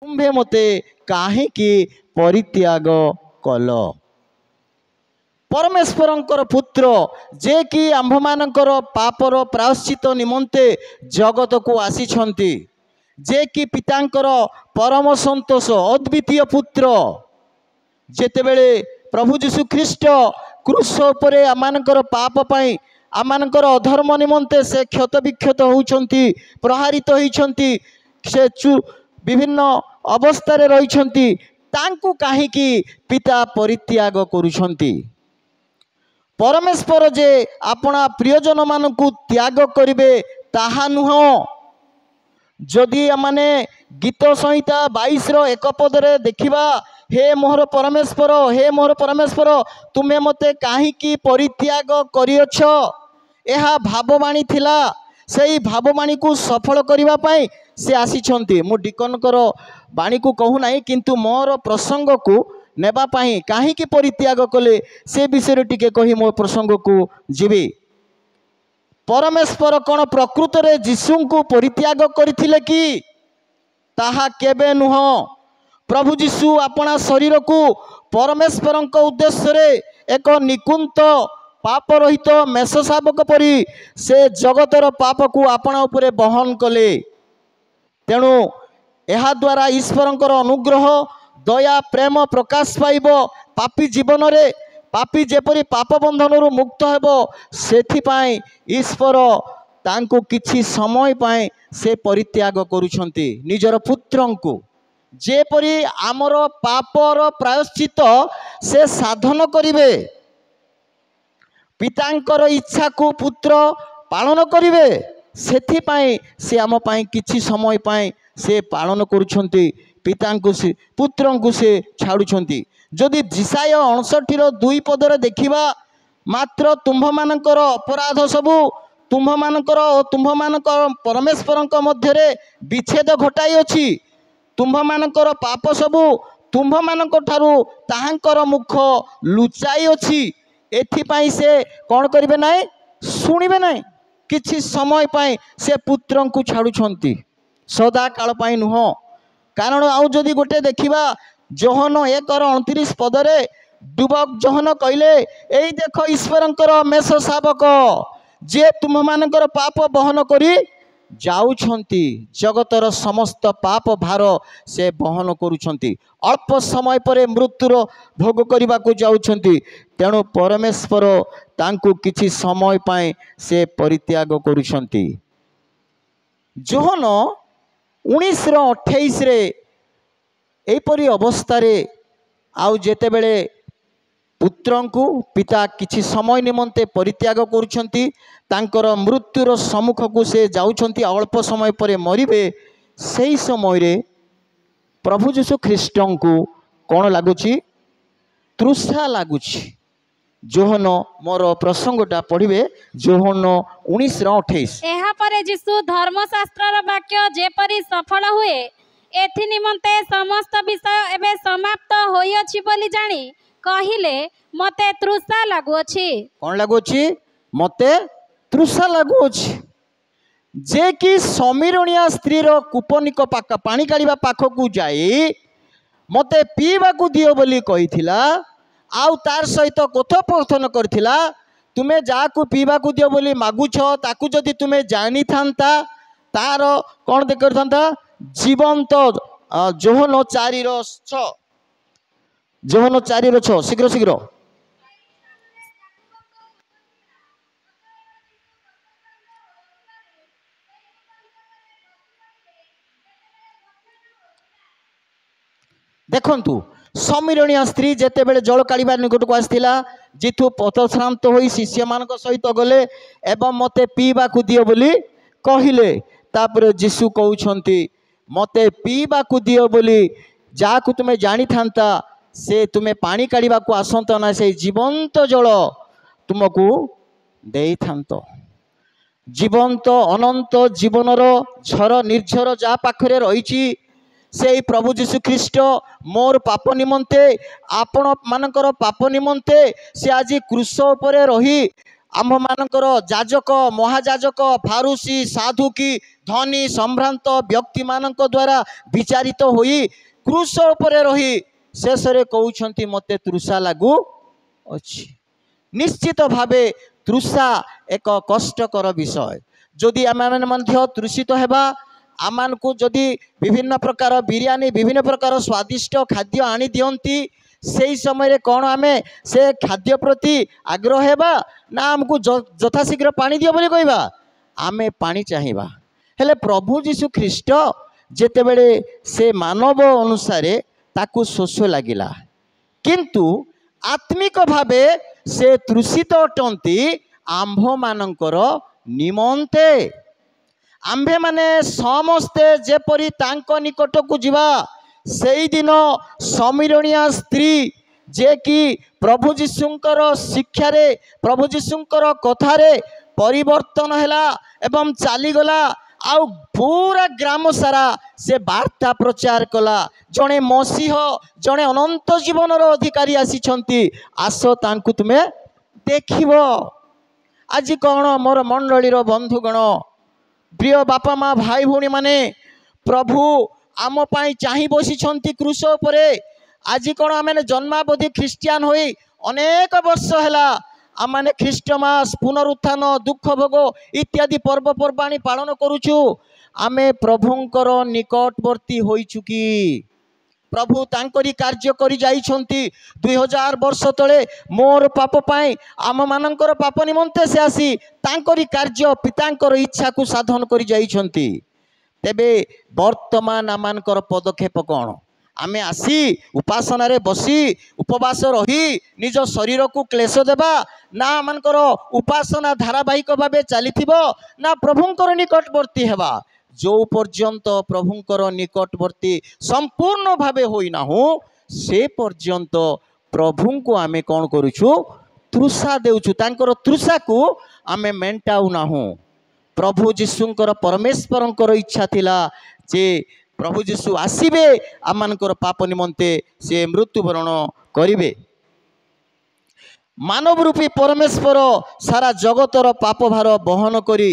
तुम्भे मते काहेकि परित्याग कल। परमेश्वरंकर पुत्र जे कि आम्भमानंकर पापर प्रायश्चित निमंते जगत को आसीछंती, जे कि पितांकर परम संतोष अद्वितीय पुत्र, जेतेबेले प्रभु जीशु ख्रीष्ट क्रूस उपरे आमानंकर पाप पाई आमानंकर अधर्म निमंते से क्षत विक्षत होउछंती, प्रहारित होइछंती, से विभिन्न अवस्था रहिछंती, तांकु काहेकि पिता परित्याग करुछंती। परमेश्वर जे अपना प्रियजन मानकु त्याग करिवे ताहा नुह। जदि आमने गीत संहिता 22 एक पदरे देखिबा, हे मोहर परमेश्वर, हे मोहर परमेश्वर, तुमे मते काहेकि परित्याग करिअछ, यह भाववाणी थिला। सेही भाववाणी को सफल करिबा पाई से आसीछंती। मु डिकनकर वाणी को कहू नाही, किंतु मोर प्रसंग को नेबा पाई काहेकि परित्याग कले से विषय टिके कही मो प्रसंग को जीवी। परमेश्वर कौन प्रकृत रे जीशु को परित्याग करथिले कि? ताहा केबे नुह। प्रभु जीशु अपना शरीर को परमेश्वर उद्देश्य रे एक निकुंत पाप रहित मेष शावक परी से जगतर पाप को अपना उपरे बहन कले। तेणु यह द्वारा ईश्वरंकर अनुग्रह दया प्रेम प्रकाश पाइब पापी जीवन रे। पापी जेपरी पाप बंधन मुक्त हेबो, सेथिपाई ईश्वर तांको किछि समय पाए से परित्याग करुछंती निजर पुत्रंकु। जेपरी आमर पापर प्रायश्चित से साधन करिवे, पितांकर इच्छा को पुत्र पालन करिवे, सेथिपाई से आम पाई किछि समय पाए से पालन करुछंती, पितांकु से पुत्रंकु से छाड़ुछंती। जदि जिसाय 59:2 पदरे देखिबा, मात्र तुम्भमानंकर अपराध सबु तुम्भमानंकर और तुम्भमानंकर परमेश्वरंक मध्यरे विच्छेद घटाई अछि। तुम्भमानंकर पाप सबु तुम्भमानंक ठारू ताहांकर मुख लुचाई अछि। एथिपाई से कौन करिवे नाई, सुनिबे नाई। किछि समय पाई से पुत्रंकु छाड़ुछंती, सदा काल पाई नुह। कारण आउ जदि गोटे देखिबा, जोहन 1:29 पदरे डुबक जोहन कहले, एई देख ईश्वरंकर मेष शावक जे तुम्हानंकर पाप बहन करी जाउछंती, जगतर समस्त पाप भार से बहन करुछंती, अल्प समय परे मृत्युर भोग करने को जाउछंती। तेणु परमेश्वर तांकु किछि समय पाए से परित्याग करुछंती। जोहन 19:28 रे एपरी अवस्था रे आउ जेते बेले पुत्रंकु पिता किछि समय निमंते परित्याग करुछंती, तांकर मृत्युर सम्मुख को से जाउछंती, अल्प समय परे मरिबे। सेही समय रे प्रभु जीशु ख्रीष्टंकु कोन लागुछि, तृषा लागुछि। जोहन मोर प्रसंगटा पढ़िबे, जोहन 19:28। एहा परे जीशु धर्मशास्त्रर वाक्य जेपरी सफल हुए, एथि निमंते समस्त विषय एबे समाप्त होइअछि बोली जानी कहिले, मते तृषा लागुअछि। कोन लागुअछि? मते तृषा लागुअछि। जे कि समीरणिया स्त्रीर कूपनिक पाक पानी काढ़िबा पाखकु जाई मते पीबाकु दियो बोली कहिथिला, आउ तार सहित कथोपकथन करथिला। तुमे जाकु पीबाकू दियो बोली मागुछ, ताकू जदि तुमे जानी थांता तार कौन दे करथांता, जीवंत। जोहन 4:6, जोहन 4:6, शीघ्र शीघ्र। देखंतु समीरणीय स्त्री जेते बेले जल काढ़ा निकट को आसला, जिथु पथश्रांत हो शिष्य मान सहित गले एवं मते पीवा को दियो बोली कहले। तापर जीशु कहउछंती, मते पीवा को दियो बोली जाकु तुमे जानी थांता से तुमे पानी काढ़ा को आसंत ना, से जीवंत जल तुमको देई थांतो। जीवंत अनंत जीवनर झर निर्झर जा पाखरे रही से प्रभु जीशु ख्रीष्ट मोर पाप निमंते आपण मानकर पाप निमंते से आज क्रूस उपरे रही आम्भमानଙ୍କର ଯାଜକ ମହାଯାଜକ ଫାରୁସି ସାଧୁ କି ଧନୀ ସମ୍ଭ୍ରାନ୍ତ ବ୍ୟକ୍ତିମାନଙ୍କ ଦ୍ୱାରା ବିଚାରିତ ହୋଇ କ୍ରୁଶ ଉପରେ ରହି ଶେଷରେ କହୁଛନ୍ତି ମୋତେ ତୃଷା ଲାଗୁ ଅଛି। ନିଶ୍ଚିତ ଭାବେ ତୃଷା ଏକ କଷ୍ଟକର ବିଷୟ। ଯଦି ଆମେମାନେ ମଧ୍ୟ ତୃଷିତ ହେବା, ଆମମାନଙ୍କୁ ଯଦି ବିଭିନ୍ନ ପ୍ରକାର ବିରିୟାନୀ ବିଭିନ୍ନ ପ୍ରକାର ସ୍ୱାଦିଷ୍ଟ ଖାଦ୍ୟ ଆଣି ଦିଅନ୍ତି, ସେହି ସମୟରେ କ'ଣ ଆମେ ସେ ଖାଦ୍ୟ ପ୍ରତି ଆଗ୍ରହ ହେବା ନା ଆମକୁ ଯଥାଶୀଘ୍ର ପାଣି ଦିଅ ବୋଲି କହିବା? ଆମେ ପାଣି ଚାହିଁବା। ହେଲେ ପ୍ରଭୁ ଯୀଶୁ ଖ୍ରୀଷ୍ଟ ଯେତେବେଳେ ସେ ମାନବ ଅନୁସାରେ ତାକୁ ଶୋଷ ଲାଗିଲା, କିନ୍ତୁ ଆତ୍ମିକ ଭାବେ ସେ ତୃଷିତ ଅଟନ୍ତି ଆମ୍ଭମାନଙ୍କର ନିମନ୍ତେ। ଆମ୍ଭେମାନେ ସମସ୍ତେ ଯେପରି ତାଙ୍କ ନିକଟକୁ ଯିବା। ସେଇଦିନ ସମୀରଣିଆ ସ୍ତ୍ରୀ ଯେ କି ପ୍ରଭୁ ଯୀଶୁଙ୍କର ଶିକ୍ଷାରେ ପ୍ରଭୁ ଯୀଶୁଙ୍କର କଥାରେ ପରିବର୍ତ୍ତନ ହେଲା ଏବଂ ଚାଲିଗଲା, ଆଉ ପୁରା ଗ୍ରାମ ସାରା ସେ ବାର୍ତ୍ତା ପ୍ରଚାର କଲା, ଜଣେ ମସିହ ଜଣେ ଅନନ୍ତ ଜୀବନର ଅଧିକାରୀ ଆସିଛନ୍ତି, ଆସ ତାଙ୍କୁ ତୁମେ ଦେଖିବ। ଆଜି କ'ଣ ମୋର ମଣ୍ଡଳୀର ବନ୍ଧୁଗଣ, ପ୍ରିୟ ବାପା ମା ଭାଇ ଭଉଣୀମାନେ, ପ୍ରଭୁ ଆମ ପାଇଁ ଚାହିଁ ବସିଛନ୍ତି କ୍ରୁଶ ଉପରେ। ଆଜି କ'ଣ ଆମେ ଜନ୍ମାବଧି ଖ୍ରୀଷ୍ଟିଆନ ହୋଇ ଅନେକ ବର୍ଷ ହେଲା ଆମେ ଖ୍ରୀଷ୍ଟମାସ ପୁନରୁତ୍ଥାନ ଦୁଃଖ ଭୋଗ ଇତ୍ୟାଦି ପର୍ବପର୍ବାଣି ପାଳନ କରୁଛୁ। ଆମେ ପ୍ରଭୁଙ୍କର ନିକଟବର୍ତ୍ତୀ ହୋଇଛୁ କି? ପ୍ରଭୁ ତାଙ୍କରି କାର୍ଯ୍ୟ କରି ଯାଇଛନ୍ତି। 2000 ବର୍ଷ ତଳେ ମୋର ପାପ ପାଇଁ ଆମମାନଙ୍କର ପାପ ନିମନ୍ତେ ସେ ଆସି ତାଙ୍କରି କାର୍ଯ୍ୟ ପିତାଙ୍କର ଇଚ୍ଛାକୁ ସାଧନ କରି ଯାଇଛନ୍ତି। ତେବେ ବର୍ତ୍ତମାନ ଆମମାନଙ୍କର ପଦକ୍ଷେପ କ'ଣ? ଆମେ ଆସି ଉପାସନାରେ ବସି ଉପବାସ ରହି ନିଜ ଶରୀରକୁ କ୍ଲେଶ ଦେବା, ନା ଆମମାନଙ୍କର ଉପାସନା ଧାରାବାହିକ ଭାବେ ଚାଲିଥିବ, ନା ପ୍ରଭୁଙ୍କର ନିକଟବର୍ତ୍ତୀ ହେବା? ଯେଉଁ ପର୍ଯ୍ୟନ୍ତ ପ୍ରଭୁଙ୍କର ନିକଟବର୍ତ୍ତୀ ସମ୍ପୂର୍ଣ୍ଣ ଭାବେ ହୋଇନାହୁଁ, ସେ ପର୍ଯ୍ୟନ୍ତ ପ୍ରଭୁଙ୍କୁ ଆମେ କ'ଣ କରୁଛୁ? ତୃଷା ଦେଉଛୁ। ତାଙ୍କର ତୃଷାକୁ ଆମେ ମେଣ୍ଟାଉ ନାହୁଁ। ପ୍ରଭୁ ଯୀଶୁଙ୍କର ପରମେଶ୍ୱରଙ୍କର ଇଚ୍ଛା ଥିଲା ଯେ ପ୍ରଭୁ ଯୀଶୁ ଆସିବେ, ଆମମାନଙ୍କର ପାପ ନିମନ୍ତେ ସେ ମୃତ୍ୟୁବରଣ କରିବେ। ମାନବ ରୂପୀ ପରମେଶ୍ୱର ସାରା ଜଗତର ପାପ ଭାର ବହନ କରି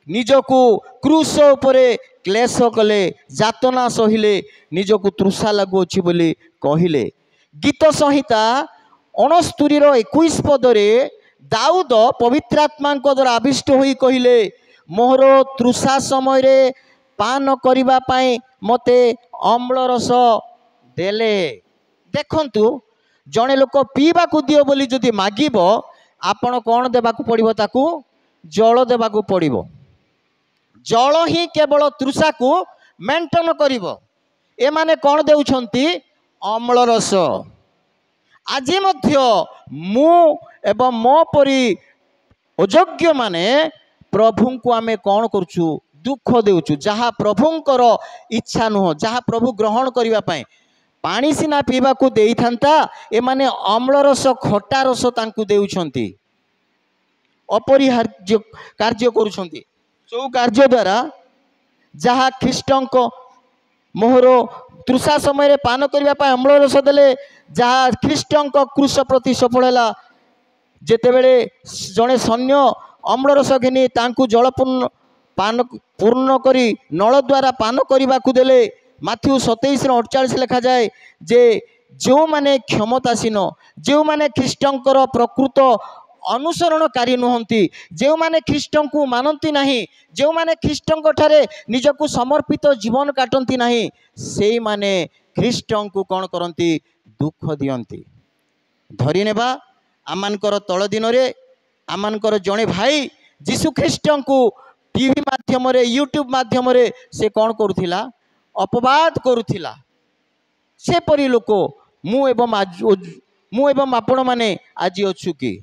ନିଜକୁ କ୍ରୁଶ ଉପରେ କ୍ଲେଶ କଲେ, ଯାତନା ସହିଲେ, ନିଜକୁ ତୃଷା ଲାଗୁଅଛି ବୋଲି କହିଲେ। ଗୀତ ସଂହିତା 69:21 ପଦରେ ଦାଉଦ ପବିତ୍ରାତ୍ମାଙ୍କ ଦ୍ୱାରା ଆବିଷ୍ଟ ହୋଇ କହିଲେ, ମୋର ତୃଷା ସମୟରେ ପାନ କରିବା ପାଇଁ ମୋତେ ଅମ୍ଳ ରସ ଦେଲେ। ଦେଖନ୍ତୁ, ଜଣେ ଲୋକ ପିଇବାକୁ ଦିଅ ବୋଲି ଯଦି ମାଗିବ, ଆପଣ କ'ଣ ଦେବାକୁ ପଡ଼ିବ? ତାକୁ ଜଳ ଦେବାକୁ ପଡ଼ିବ। ଜଳ ହିଁ କେବଳ ତୃଷାକୁ ମେଣ୍ଟେନ କରିବ। ଏମାନେ କ'ଣ ଦେଉଛନ୍ତି? ଅମ୍ଳ ରସ। ଆଜି ମଧ୍ୟ ମୁଁ ଏବଂ ମୋ ପରି ଅଯୋଗ୍ୟମାନେ ପ୍ରଭୁଙ୍କୁ ଆମେ କ'ଣ କରୁଛୁ? ଦୁଃଖ ଦେଉଛୁ। ଯାହା ପ୍ରଭୁଙ୍କର ଇଚ୍ଛା ନୁହଁ, ଯାହା ପ୍ରଭୁ ଗ୍ରହଣ କରିବା ପାଇଁ ପାଣି ସିନା ପିଇବାକୁ ଦେଇଥାନ୍ତା, ଏମାନେ ଅମ୍ଳ ରସ ଖଟା ରସ ତାଙ୍କୁ ଦେଉଛନ୍ତି। ଅପରିହାର୍ଯ୍ୟ କାର୍ଯ୍ୟ କରୁଛନ୍ତି, ଯେଉଁ କାର୍ଯ୍ୟ ଦ୍ୱାରା ଯାହା ଖ୍ରୀଷ୍ଟଙ୍କ ମୋହର ତୃଷା ସମୟରେ ପାନ କରିବା ପାଇଁ ଅମ୍ଳ ରସ ଦେଲେ, ଯାହା ଖ୍ରୀଷ୍ଟଙ୍କ କ୍ରୁଶ ପ୍ରତି ସଫଳ ହେଲା। ଯେତେବେଳେ ଜଣେ ସୈନ୍ୟ ଅମ୍ଳ ରସ ଘେନି ତାଙ୍କୁ ଜଳ ପୂର୍ଣ୍ଣ କରି ନଳ ଦ୍ୱାରା ପାନ କରିବାକୁ ଦେଲେ, ମାଥ୍ୟୁ 27:48 ଲେଖାଯାଏ ଯେ ଯେଉଁମାନେ କ୍ଷମତାସୀନ, ଯେଉଁମାନେ ଖ୍ରୀଷ୍ଟଙ୍କର ପ୍ରକୃତ ଅନୁସରଣକାରୀ ନୁହନ୍ତି, ଯେଉଁମାନେ ଖ୍ରୀଷ୍ଟଙ୍କୁ ମାନନ୍ତି ନାହିଁ, ଯେଉଁମାନେ ଖ୍ରୀଷ୍ଟଙ୍କ ଠାରେ ନିଜକୁ ସମର୍ପିତ ଜୀବନ କାଟନ୍ତି ନାହିଁ, ସେଇମାନେ ଖ୍ରୀଷ୍ଟଙ୍କୁ କ'ଣ କରନ୍ତି? ଦୁଃଖ ଦିଅନ୍ତି। ଧରିନେବା ଆମମାନଙ୍କର ତଳ ଦିନରେ ଆମମାନଙ୍କର ଜଣେ ଭାଇ ଯୀଶୁ ଖ୍ରୀଷ୍ଟଙ୍କୁ ଟିଭି ମାଧ୍ୟମରେ ୟୁଟ୍ୟୁବ ମାଧ୍ୟମରେ ସେ କ'ଣ କରୁଥିଲା? ଅପବାଦ କରୁଥିଲା। ସେପରି ଲୋକ ମୁଁ ଏବଂ ଆପଣମାନେ ଆଜି ଅଛୁ କି?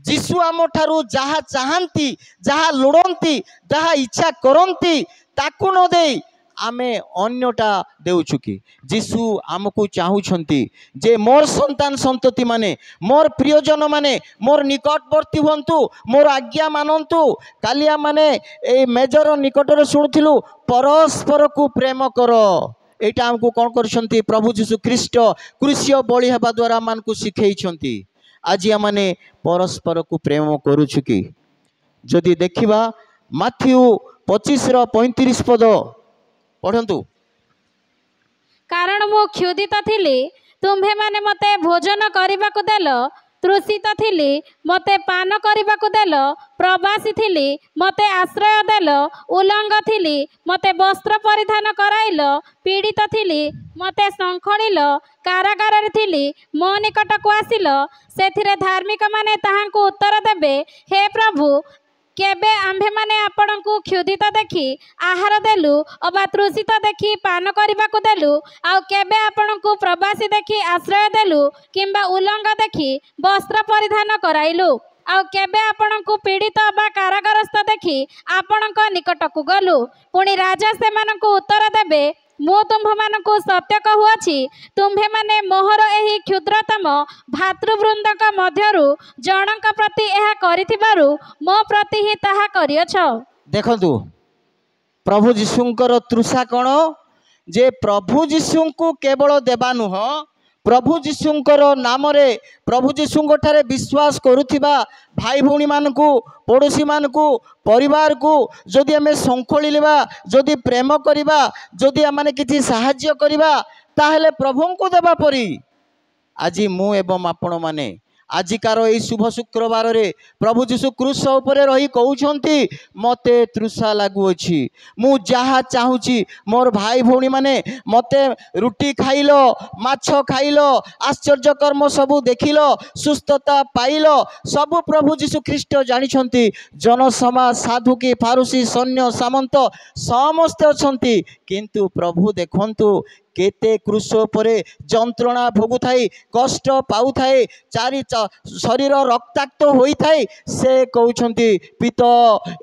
ଯୀଶୁ ଆମଠାରୁ ଯାହା ଚାହାନ୍ତି, ଯାହା ଲୋଡ଼ନ୍ତି, ଯାହା ଇଚ୍ଛା କରନ୍ତି, ତାକୁ ନ ଦେଇ ଆମେ ଅନ୍ୟଟା ଦେଉଛୁ କି? ଯୀଶୁ ଆମକୁ ଚାହୁଁଛନ୍ତି ଯେ ମୋର ସନ୍ତାନ ସନ୍ତତି ମାନେ, ମୋର ପ୍ରିୟଜନ ମାନେ ମୋର ନିକଟବର୍ତ୍ତୀ ହୁଅନ୍ତୁ, ମୋର ଆଜ୍ଞା ମାନନ୍ତୁ। କାଲି ଆମେ ଏଇ ମେଜର ନିକଟରେ ଶୁଣୁଥିଲୁ, ପରସ୍ପରକୁ ପ୍ରେମ କର। ଏଇଟା ଆମକୁ କ'ଣ କରିଛନ୍ତି? ପ୍ରଭୁ ଯୀଶୁ ଖ୍ରୀଷ୍ଟ କ୍ରୁଶୀୟ ବଳି ହେବା ଦ୍ୱାରା ଆମମାନଙ୍କୁ ଶିଖେଇଛନ୍ତି। आज आमने परस्पर को प्रेम करुछु कि जदि देखिबा माथ्यू 25:35 पद पढ़ंतु। कारण मु क्षुधित थिली तुम्भे माने मते भोजन करबाकु देल, तृषित थिली मते पान करबाकु देल, प्रवासी थिली मते आश्रय देल, उलंग थिली मते वस्त्र परिधान कराइल, पीड़ित थिली मते संखोलिल, कारागार थिली मो निकटकु आसिल। सेथिरे धार्मिक माने ताहांकु उत्तर देबे, हे प्रभु केबे आम्भे माने आपणकु क्षुधित देखि आहार देलु अबा तृषित देखि पान करबाकु देलु, आउ केबे आपणकु प्रवासी देखि आश्रय देलु किंबा उलंग देखि वस्त्र परिधान कराइलु, आउ केबे आपणकु पीड़ित अबा कारागारस्थ देखि आपणक निकटकु गलु। पुणी राजा सेमानकु उत्तर देबे, मु तुम्भमानकु सत्य कहुअछि तुम्भे माने मोहर एही क्षुद्रतम भातृवृंदक मध्यरु जनक प्रति एहा करिथिबारु मो प्रति ही ताहा करियछ। देखंतु प्रभु जीशुंकर तृषा कौन जे प्रभु जीशुंकु केवल देवा नुह, प्रभु जीशुंकर नाम रे प्रभु जीशुंक ठारे विश्वास करुथिबा भाई भौणी मानकु पड़ोसी मानकु परिवार को जदि आमे संखोलिबा, जदि प्रेम करिबा, जदि आमे किछि साहाय्य करिबा ताहेले प्रभुंकु देबा परी आज मु एवं आपण माने आजिकार यही शुभ शुक्रवार रे प्रभु जीशु क्रूस उपरे रही कहउछंती मते तृषा लागुअछि, मु जहा चाहूची मोर भाई भौणी माने मते रुटी खाइलो, माछ खाइलो, आश्चर्य कर्म सबु देखिलो, सुस्थता पाइलो, सबु प्रभु जीशु ख्रीष्ट जानिछंती। जनसमाज साधु की फारुसी सैन्य सामंत समस्त अछंती, किंतु प्रभु देखंतु केते क्रूस परे जंत्रणा भोगु थाई, कष्ट पाउ थाई, चारि शरीर रक्ताक्त होई थाई, से कहउछंती पिता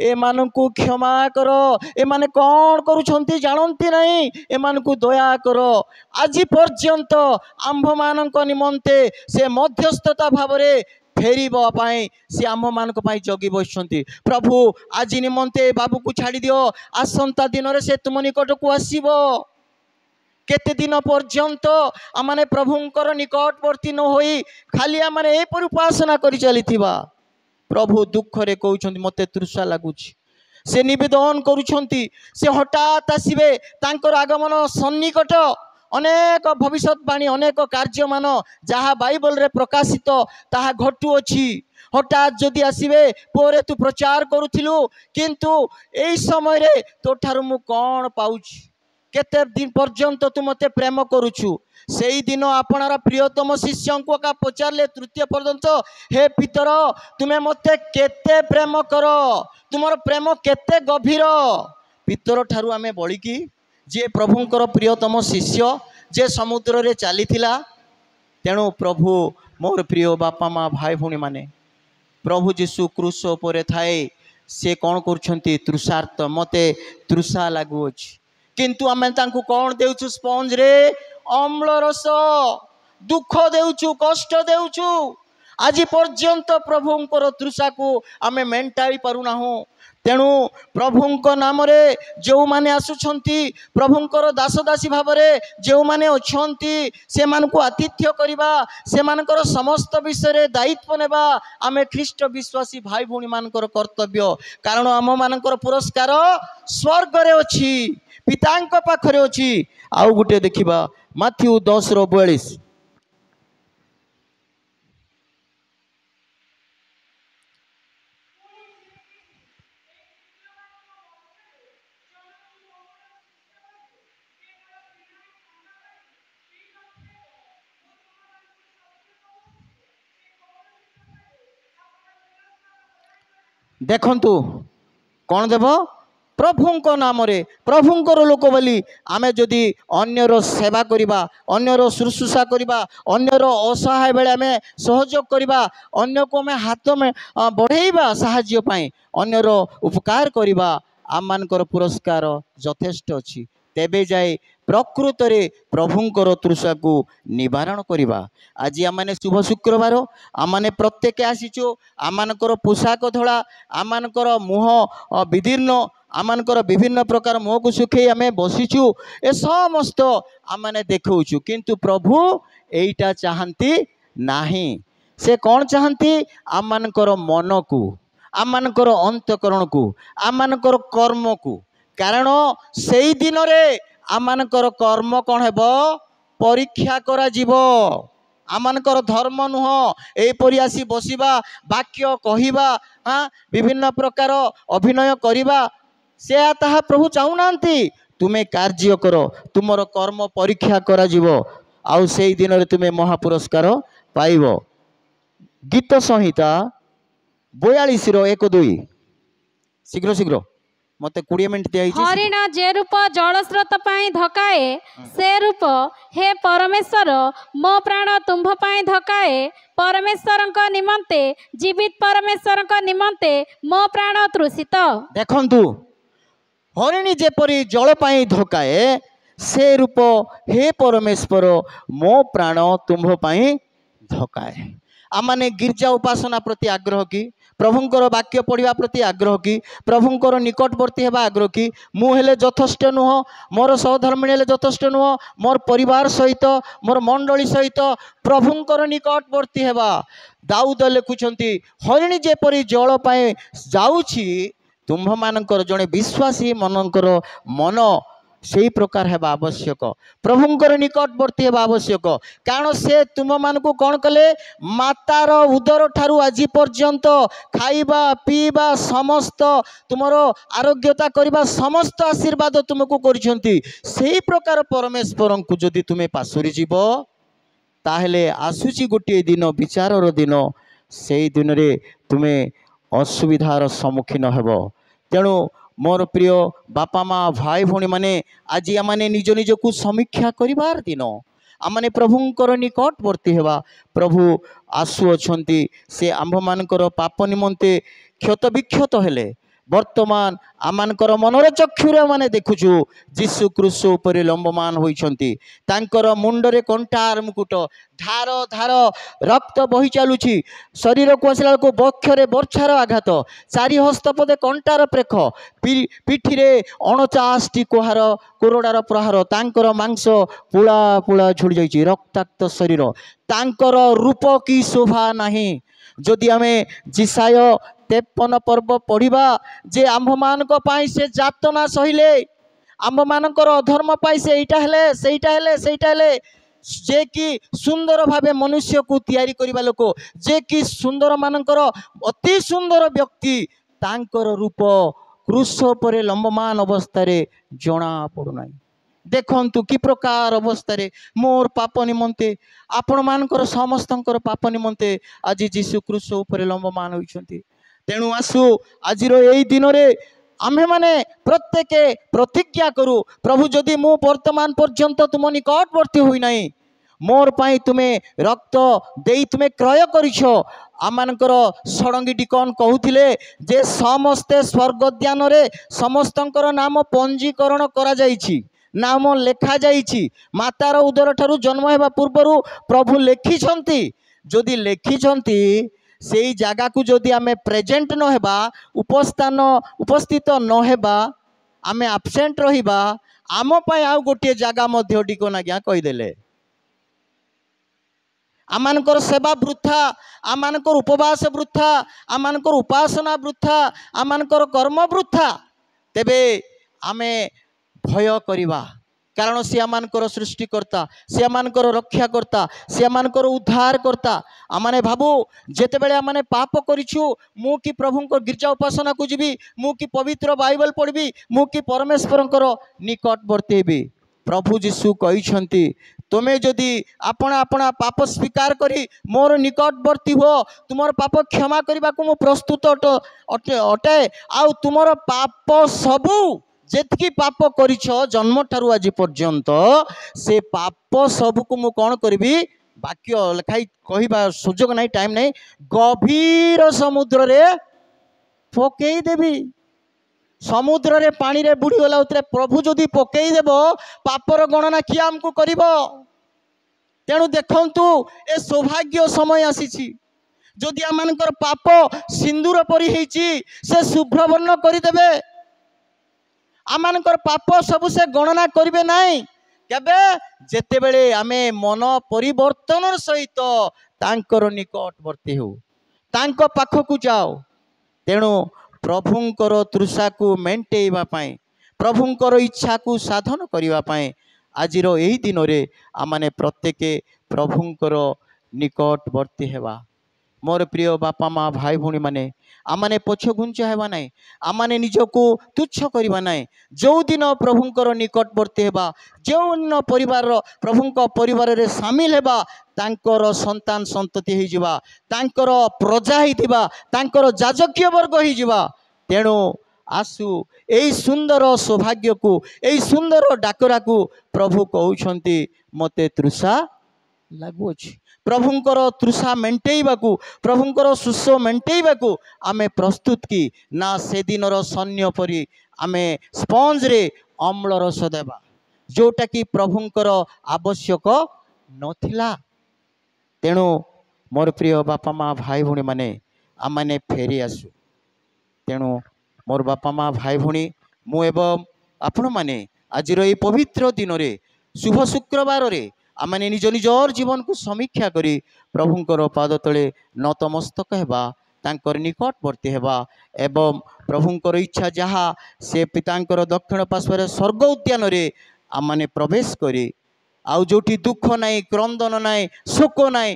एमानकु क्षमा कर, एमाने कौन करूछंती जानंती नहीं, एमानकु दया कर। आज पर्यंत आंभ मानक निमंते से मध्यस्थता भावरे फेरिबा पाई से आंभ मानक पाई जगी बसछंती। प्रभु आज निमंते बाबू को छाड़ी दियो, आसंता दिन रे से तुम निकट को आसीबो। केते दिन पर्यंत आमने प्रभुंकर निकटवर्ती न होई खाली आमने एपर उपासना करि चलिथिबा। प्रभु दुख रे कहउछंती मते तृषा लागुछि, से निवेदन करूछंती से हठात आसीबे, तांकर आगमन सन्निकट। अनेक भविष्यवाणी अनेक कार्यमान जहाँ बाइबल रे प्रकाशित ताहा घटुअछि। हठात जदि आसीबे पोरे तू प्रचार करुथिलु, किंतु एई समय रे तो ठारु मु कोन पाउछि, केते दिन पर्यंत तू मते प्रेम करुछु। से ही दिन आपनार प्रियतम शिष्य को का पचारे तृतीय पर्यंत, हे पितर तुम्हें मते केते प्रेम कर, तुमर प्रेम केते गभीर। पितर ठारू आमे बळिकी जे प्रभुंकर प्रियतम शिष्य जे समुद्र रे चलीथिला। तेणु प्रभु मोर प्रिय बापा माँ भाई भौणी माने प्रभु जीशु क्रूस उपरे थाए से कौन करछंती तृषार्थ, मते तृषा लागुअछि, किंतु आमे तांकु कौन देउछु स्पंज रे अम्ल रस, दुख देउछु, कष्ट देउछु। आज पर्यंत प्रभुंकर तृषा को आमे मेंटाई पारुनाहु। तेणु प्रभुंक नाम रे जो माने आसुछंती, प्रभुंकर दास दासी भाव रे जो माने अछंती, से मानकु आतिथ्य करिबा, से मानकर समस्त विषय रे दायित्व नेबा आमे ख्रीष्ट विश्वासी भाई भौणी मानकर कर्तव्य। कारण आम मानकर पुरस्कार स्वर्ग रे अछि, पितांक पाखरे अछि। आउ गुटे देखिबा माथ्यू 10:42। देखंतु कौन देव प्रभुंक नाम रे प्रभुंकर लोक बोली आमे जदि अन्यर सेवा करिबा, अन्यर शुश्रूषा करिबा, अन्यर असहाय बेले आमे सहयोग करिबा, अन्य को आमे हाथ में बढ़ेइबा साहाय्य पाई, अन्यर उपकार करिबा, आम मानकर पुरस्कार यथेष्ट अछि। तेबे जाए प्रकृत रे प्रभुंकर तृषा को निवारण करिबा। आज आमने शुभ शुक्रवार, आमने प्रत्येक आसीचु, आमनकर पोशाक धड़ा, आमनकर मुह विदीर्ण, आमनकर विभिन्न प्रकार मुह को सुखे आमे बसीचु, ए समस्त आमने देखौचु, किंतु प्रभु एइटा चाहंती नाही। से कौन चाहती आमनकर मन को आमनकर अंतकरण को आमनकर कर्म को कारण से ही दिन रे आमनकर कर्म कौन हेब परीक्षा करा जीव आमनकर धर्म नुह एपरि आसी बसिबा वाक्य कहिबा विभिन्न प्रकार अभिनय करिबा से ताहा प्रभु चाहूनांती तुमे कार्य कर तुमर कर्म परीक्षा करा जीव आउ से दिन रे तुमे महापुरस्कार पाइब। गीत संहिता 42:1-2 शीघ्र शीघ्र मते 20 मिनिट दिया हरिण जे रूप जलस्रोत पाई धकाए से रूप हे परमेश्वर मो प्राण तुम्भ पाई धकाए परमेश्वर निमंते जीवित परमेश्वर निमंते मो प्राण तृषित। देखंतु हरिणी जेपरी जल पाई धकाए से रूप हे परमेश्वर मो प्राण तुम्भ पाई धकाए। आमाने गिरजा उपासना प्रति आग्रह की प्रभुंकर वाक्य पढ़ा प्रति आग्रह की प्रभुंकर निकटवर्ती हेबा आग्रह की मु हेले यथेष्ट नुह मोर सहधर्मिणी हेले यथेष्ट नुह मोर परिवार सहित मोर मंडली सहित प्रभुंकर निकटवर्ती हेबा। दाऊद लिखुछंती हरिणी जेपरी जल पाए जाउछि तुम्भ मानकर जड़े विश्वासी मनकर मन से प्रकार हेबा आवश्यक प्रभुंकर निकटवर्ती हेबा आवश्यक कारण से तुम मान को कौन कले मातार उदर ठारू आज पर्यंत खाइबा पीबा समस्त तुमर आरोग्यता करबा समस्त आशीर्वाद तुमको करिसेंती सेही प्रकार परमेश्वर को जदि तुमे पासुरी जीव ताहेले आसुची गोटे दिन विचारर दिन से दिन रे तुमे असुविधार सम्मुखीन हेब। तेणु मोर प्रिय बापा माँ भाई भौणी माने आज आमने निज निज को समीक्षा करिबार दिन आमने प्रभुंकर निकटवर्ती हेबा प्रभु आसु अछंती से आम्भ मानकर पाप निमंते क्षत विक्षत हेले वर्तमान आमानकर मनर चक्षुरे माने देखुछु जीशु क्रूस उपरे लंबमान होइछंती तांकर मुंडरे कंटार मुकुट धार धार रक्त बही चलुछि शरीर को आसला को बक्षरे बर्छार आघात चारि हस्तपदे कंटार प्रेख पिठिरे 49टी कोहार कोरडार प्रहार तांकर मांस पुला पुला झुड़ी जाइछि रक्ताक्त शरीर तांकर रूप की शोभा नाही। जदि आमे जिसाय 53 पर्व पढ़ा जे आम्भ मान से जातना सहिले आम्भ मानकर अधर्म पाई से जे कि सुंदर भावे मनुष्य को तैयारी करिबा लोक जे कि सुंदर मानकर अति सुंदर व्यक्ति तांकर रूप क्रूस पर लंबमान अवस्था जना पड़ुना। देखंतु कि प्रकार अवस्था मोर पाप निमंते आपण मानकर समस्तंकर पाप निमंते आज जीशु क्रूस उपरे लंबमान होइछंती। तेणु आसु आज यही दिन रे आम्हे माने प्रत्येक प्रतिज्ञा करू प्रभु जदि मु वर्तमान पर्यंत तुम निकटवर्ती हुई नहीं मोर पाई तुमे रक्त देई तुमे क्रय करिछ आमानकर षडंगी डिकन कहूथिले जे समस्ते स्वर्गद्यान रे समस्तंकर नाम पंजीकरण करा जाइछि नाम लेखा जाइछि मातार उदर ठारू जन्म हेबा पूर्वरु प्रभु लेखिछंती जदि लेखिछंती से जगह को जदि आमे प्रेजेंट न हेबा उपस्थित न हेबा आमे एब्सेंट रहिबा आम पाई आउ गोटे जगह मध्य डिकन आज्ञा कहीदेले आमानकर सेवा वृथा आमानकर उपवास वृथा आमानकर उपासना वृथा आमानकर कर्म वृथा तेबे आमे भय करिबा कारण सी आमानकर सृष्टिकर्ता सी आमानकर रक्षाकर्ता सी आमानकर उद्धारकर्ता आमाने भाबू जेतेबेले आमाने पाप करिछु मु कि प्रभुंकर गिरजा उपासना को जीवी मु कि पवित्र बाइबल पढ़बी मु कि परमेश्वरंकर निकटवर्ती हेबी प्रभु जीशु कहिछंती तुमे जदि अपना अपना पाप स्वीकार करी मोर निकटवर्ती हो तुमर पाप क्षमा करने को मु प्रस्तुत अटे आउ तुमर पाप सबू जेतकी पाप करिछ जन्म ठारू आज पर्यंत से पाप सबू को मु कौन करी वाक्य लिखाई कहवा सुजोग नहीं टाइम नहीं गभीर समुद्र रे पकई देवी समुद्र रे पानी रे बुड़ी गला उतरे प्रभु जदि पकई देव पापर गणना किए आमको करिब तेणु देखंतु ए सौभाग्य समय आसीछि जदि आमानकर पाप सिंदूर परी हेछि से शुभ्रवर्ण करिदेबे आमानकर पाप सबु से गणना करिवे नाही केबे जेतेबेले आमे मन परिवर्तन सहित तांकर निकटवर्ती हो तांको पाखकु जाओ। तेणु प्रभुंकर तृषा को मेंटेइबा पाई प्रभुंकर इच्छा को साधन करिबा पाई आजिर एही दिन रे आमाने प्रत्येक प्रभुंकर निकटवर्ती हेबा। मोर प्रिय बापा माँ भाई भूणी माने आमाने पछघुंचा हेबा नाई आमाने निजको तुच्छ करिबा नाई। जो दिन प्रभुंकर निकटवर्ती हेबा जो दिन परिवार प्रभुंक परिवार रे शामिल हेबा तांकर संतान संतति हो जिबा तांकर प्रजा होइतिबा तांकर जाजकीय वर्ग हो जिबा। तेणु आसु एई सुंदर सौभाग्य को एई सुंदर डाकरा को प्रभु कहउछंती मते तृषा लागुअछि। प्रभुंकर तृषा मेंटेइबाकू प्रभुंकर सुस मेंटेइबाकू आमे प्रस्तुत की ना से दिनर सैन्य परी आमे स्पंज रे अम्ल रस देबा जोटा कि प्रभुंकर आवश्यक नथिला। तेणु मोर प्रिय बापा माँ भाई भूणी माने आमाने फेरी आसु। तेणु मोर बापा माँ भाई भूणी मु एवं आपण माने आज पवित्र दिन रे शुभ शुक्रवार रे आमाने निज निजर जीवन को समीक्षा करी प्रभुंकर पाद तले नतमस्तक हेबा तांकर निकटवर्ती हेबा एवं प्रभुंकर इच्छा जहा से पितांकर दक्षिण पार्श्व स्वर्ग उद्यान रे आमाने प्रवेश करी आउ जोठी दुख नाई क्रंदन नाई शोक नाई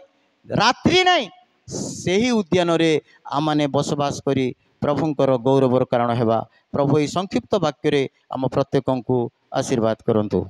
रात्रि नाई सेही उद्यान रे आमाने बसवास करी प्रभुंकर गौरवर कारण हेबा। प्रभु ई संक्षिप्त वाक्य रे आम प्रत्येक को आशीर्वाद करंतु।